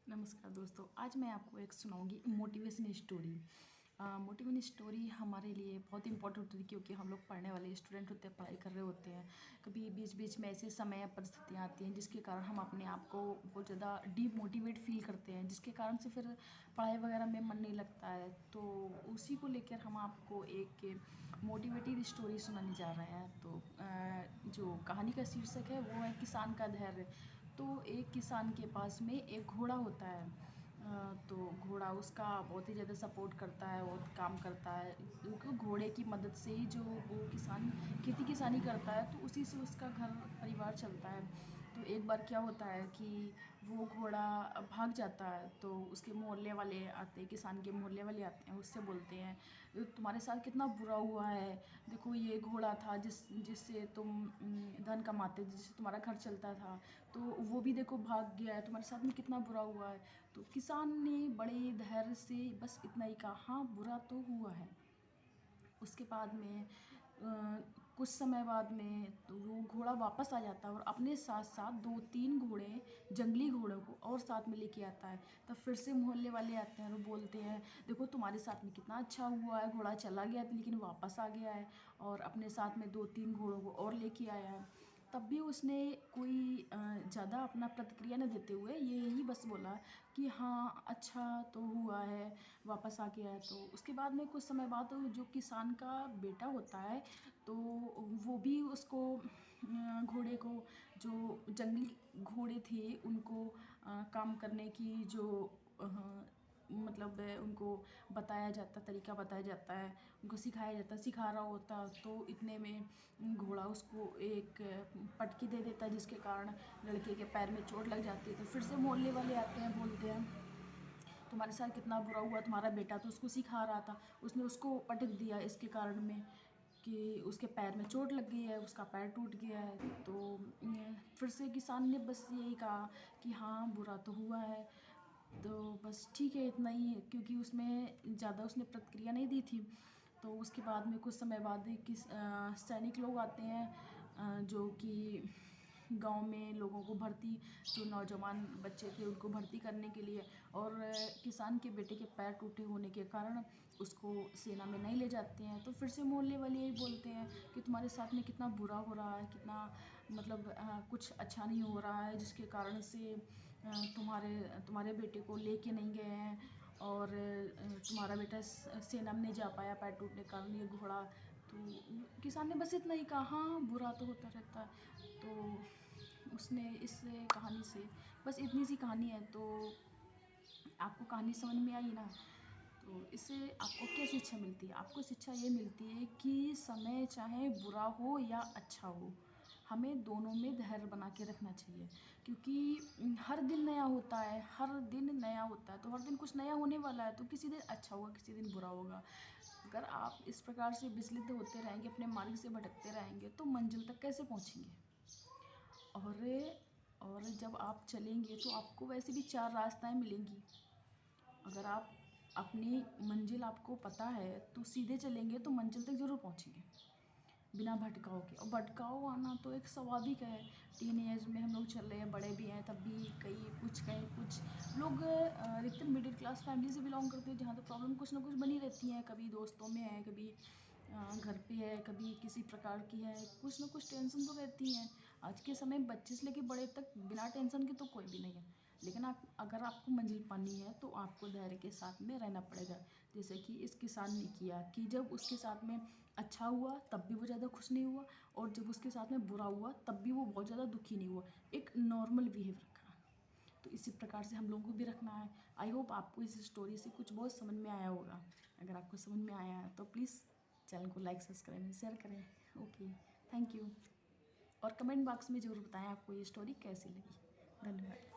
नमस्कार दोस्तों, आज मैं आपको एक सुनाऊंगी मोटिवेशन स्टोरी। मोटिवेशन स्टोरी हमारे लिए बहुत इंपॉर्टेंट होती है क्योंकि हम लोग पढ़ने वाले स्टूडेंट होते हैं, पढ़ाई कर रहे होते हैं। कभी बीच बीच में ऐसे समय या परिस्थितियाँ आती हैं जिसके कारण हम अपने आप को बहुत ज़्यादा डीमोटिवेट फील करते हैं, जिसके कारण से फिर पढ़ाई वगैरह में मन नहीं लगता है। तो उसी को लेकर हम आपको एक मोटिवेटिव स्टोरी सुनाने जा रहे हैं। तो जो कहानी का शीर्षक है वो है किसान का धैर्य। तो एक किसान के पास में एक घोड़ा होता है। तो घोड़ा उसका बहुत ही ज़्यादा सपोर्ट करता है, बहुत काम करता है, क्योंकि घोड़े की मदद से ही जो वो किसान खेती किसानी करता है, तो उसी से उसका घर परिवार चलता है। तो एक बार क्या होता है कि वो घोड़ा भाग जाता है। तो उसके मोहल्ले वाले आते हैं, किसान के मोहल्ले वाले आते हैं, उससे बोलते हैं तुम्हारे साथ कितना बुरा हुआ है। देखो ये घोड़ा था जिससे तुम धन कमाते थे, जिससे तुम्हारा घर चलता था, तो वो भी देखो भाग गया है, तुम्हारे साथ में कितना बुरा हुआ है। तो किसान ने बड़े धैर्य से बस इतना ही कहा, हाँ बुरा तो हुआ है। उसके बाद में कुछ समय बाद में तो वो घोड़ा वापस आ जाता है और अपने साथ साथ 2-3 घोड़े, जंगली घोड़ों को और साथ में लेके आता है। तब फिर से मोहल्ले वाले आते हैं और बोलते हैं देखो तुम्हारे साथ में कितना अच्छा हुआ है, घोड़ा चला गया था लेकिन वापस आ गया है और अपने साथ में 2-3 घोड़ों को और लेके आया है। तब भी उसने कोई ज़्यादा अपना प्रतिक्रिया न देते हुए ये यही बस बोला कि हाँ अच्छा तो हुआ है, वापस आ गया है। तो उसके बाद में कुछ समय बाद जो किसान का बेटा होता है, तो वो भी उसको घोड़े को, जो जंगली घोड़े थे उनको काम करने की जो मतलब उनको बताया जाता, तरीका बताया जाता है, उनको सिखाया जाता, सिखा रहा होता। तो इतने में घोड़ा उसको एक पटकी दे देता है, जिसके कारण लड़के के पैर में चोट लग जाती है। तो फिर से मोहल्ले वाले आते हैं, बोलते हैं तुम्हारे साथ कितना बुरा हुआ, तुम्हारा बेटा तो उसको सिखा रहा था, उसने उसको पटक दिया इसके कारण में कि उसके पैर में चोट लग गई है, उसका पैर टूट गया है। तो फिर से किसान ने बस यही कहा कि हाँ बुरा तो हुआ है, तो बस ठीक है इतना ही है, क्योंकि उसमें ज़्यादा उसने प्रतिक्रिया नहीं दी थी। तो उसके बाद में कुछ समय बाद सैनिक लोग आते हैं, जो कि गांव में लोगों को भर्ती, जो नौजवान बच्चे थे उनको भर्ती करने के लिए। और किसान के बेटे के पैर टूटे होने के कारण उसको सेना में नहीं ले जाते हैं। तो फिर से मोहल्ले वाले यही बोलते हैं कि तुम्हारे साथ में कितना बुरा हो रहा है, कितना मतलब कुछ अच्छा नहीं हो रहा है, जिसके कारण से तुम्हारे बेटे को लेके नहीं गए हैं और तुम्हारा बेटा सेना में नहीं जा पाया पैर टूटने के कारण, ये घोड़ा। तो किसान ने बस इतना ही कहा, हाँ बुरा तो होता रहता है। तो उसने इस कहानी से, बस इतनी सी कहानी है, तो आपको कहानी समझ में आई ना। तो इससे आपको क्या शिक्षा मिलती है? आपको शिक्षा ये मिलती है कि समय चाहे बुरा हो या अच्छा हो, हमें दोनों में धैर्य बना के रखना चाहिए। क्योंकि हर दिन नया होता है, हर दिन नया होता है, तो हर दिन कुछ नया होने वाला है। तो किसी दिन अच्छा होगा, किसी दिन बुरा होगा। अगर आप इस प्रकार से विचलित होते रहेंगे, अपने मार्ग से भटकते रहेंगे, तो मंजिल तक कैसे पहुँचेंगे? और और जब आप चलेंगे तो आपको वैसे भी 4 रास्ताएँ मिलेंगी। अगर आप अपनी मंजिल आपको पता है तो सीधे चलेंगे तो मंजिल तक ज़रूर पहुँचेंगे, बिना भटकाव के। और भटकाव आना तो एक स्वाभाविक है, टीन एज में हम लोग चल रहे हैं, बड़े भी हैं, तब भी कहीं कुछ लोग अधिकतर मिडिल क्लास फैमिली से बिलोंग करते हैं, जहाँ तो प्रॉब्लम कुछ ना कुछ बनी रहती है। कभी दोस्तों में है, कभी घर पे है, कभी किसी प्रकार की है, कुछ ना कुछ टेंशन तो रहती हैं। आज के समय में बच्चे से लेके बड़े तक बिना टेंशन के तो कोई भी नहीं है। लेकिन आप, अगर आपको मंजिल पानी है तो आपको धैर्य के साथ में रहना पड़ेगा। जैसे कि इस किसान ने किया कि जब उसके साथ में अच्छा हुआ तब भी वो ज़्यादा खुश नहीं हुआ, और जब उसके साथ में बुरा हुआ तब भी वो बहुत ज़्यादा दुखी नहीं हुआ, एक नॉर्मल बिहेव रखा। तो इसी प्रकार से हम लोगों को भी रखना है। आई होप आपको इस स्टोरी से कुछ बहुत समझ में आया होगा। अगर आपको समझ में आया है तो प्लीज़ चैनल को लाइक, सब्सक्राइब, शेयर करें। Okay, thank you. और कमेंट बॉक्स में ज़रूर बताएं आपको ये स्टोरी कैसी लगी। धन्यवाद।